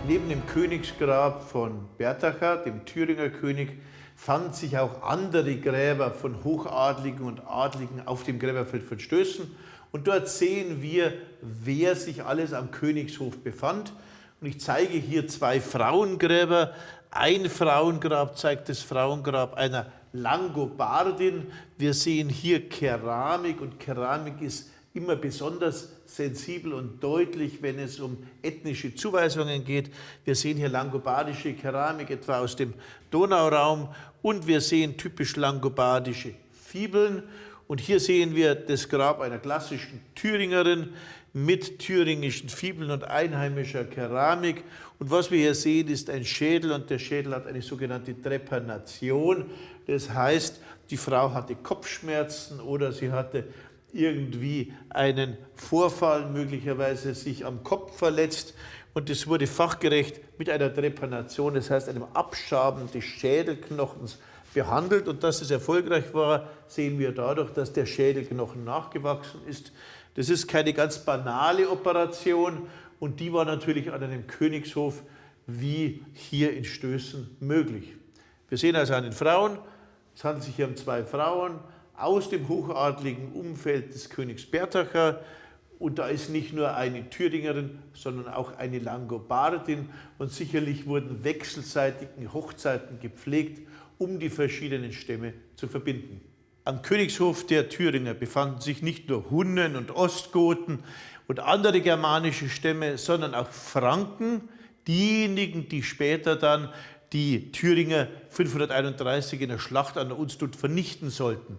Neben dem Königsgrab von Berthacher, dem Thüringer König, fanden sich auch andere Gräber von Hochadligen und Adligen auf dem Gräberfeld von Stößen. Und dort sehen wir, wer sich alles am Königshof befand. Und ich zeige hier zwei Frauengräber. Ein Frauengrab zeigt das Frauengrab einer Langobardin. Wir sehen hier Keramik, und Keramik ist immer besonders sensibel und deutlich, wenn es um ethnische Zuweisungen geht. Wir sehen hier langobardische Keramik, etwa aus dem Donauraum, und wir sehen typisch langobardische Fibeln. Und hier sehen wir das Grab einer klassischen Thüringerin mit thüringischen Fibeln und einheimischer Keramik. Und was wir hier sehen, ist ein Schädel, und der Schädel hat eine sogenannte Trepanation. Das heißt, die Frau hatte Kopfschmerzen oder sie hatte irgendwie einen Vorfall, möglicherweise sich am Kopf verletzt, und es wurde fachgerecht mit einer Trepanation, das heißt einem Abschaben des Schädelknochens, behandelt. Und dass es erfolgreich war, sehen wir dadurch, dass der Schädelknochen nachgewachsen ist. Das ist keine ganz banale Operation, und die war natürlich an einem Königshof wie hier in Stößen möglich. Wir sehen also an den Frauen, es handelt sich hier um zwei Frauen aus dem hochadligen Umfeld des Königs Berthacher. Und da ist nicht nur eine Thüringerin, sondern auch eine Langobardin. Und sicherlich wurden wechselseitige Hochzeiten gepflegt, um die verschiedenen Stämme zu verbinden. Am Königshof der Thüringer befanden sich nicht nur Hunnen und Ostgoten und andere germanische Stämme, sondern auch Franken, diejenigen, die später dann die Thüringer 531 in der Schlacht an der Unstrut vernichten sollten.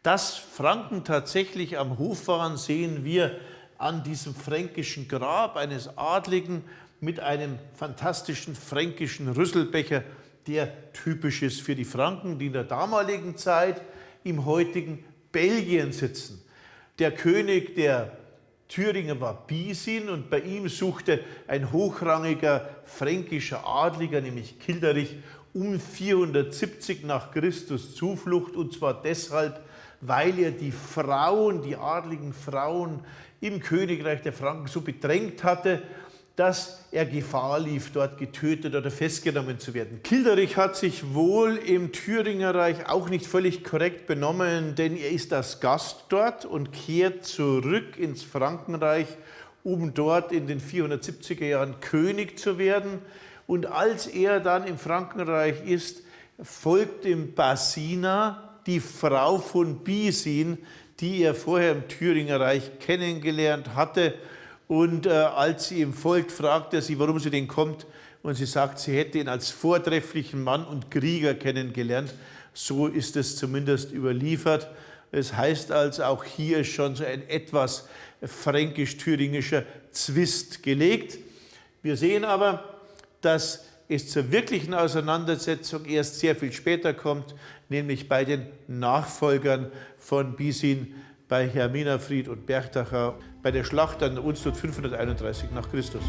Dass Franken tatsächlich am Hof waren, sehen wir an diesem fränkischen Grab eines Adligen mit einem fantastischen fränkischen Rüsselbecher, der typisch ist für die Franken, die in der damaligen Zeit im heutigen Belgien sitzen. Der König der Thüringer war Bisin, und bei ihm suchte ein hochrangiger fränkischer Adliger, nämlich Kilderich, um 470 nach Christus Zuflucht, und zwar deshalb, weil er die Frauen, die adligen Frauen im Königreich der Franken so bedrängt hatte, dass er Gefahr lief, dort getötet oder festgenommen zu werden. Kilderich hat sich wohl im Thüringerreich auch nicht völlig korrekt benommen, denn er ist als Gast dort und kehrt zurück ins Frankenreich, um dort in den 470er Jahren König zu werden. Und als er dann im Frankenreich ist, folgt ihm Basina, die Frau von Bisin, die er vorher im Thüringerreich kennengelernt hatte. Und als sie ihm folgt, fragt er sie, warum sie denn kommt. Und sie sagt, sie hätte ihn als vortrefflichen Mann und Krieger kennengelernt. So ist es zumindest überliefert. Es heißt also, auch hier ist schon so ein etwas fränkisch-thüringischer Zwist gelegt. Wir sehen aber, dass es zur wirklichen Auseinandersetzung erst sehr viel später kommt, nämlich bei den Nachfolgern von Bisin, bei Herminafried und Berthacher, bei der Schlacht an der Unstrut 531 nach Christus.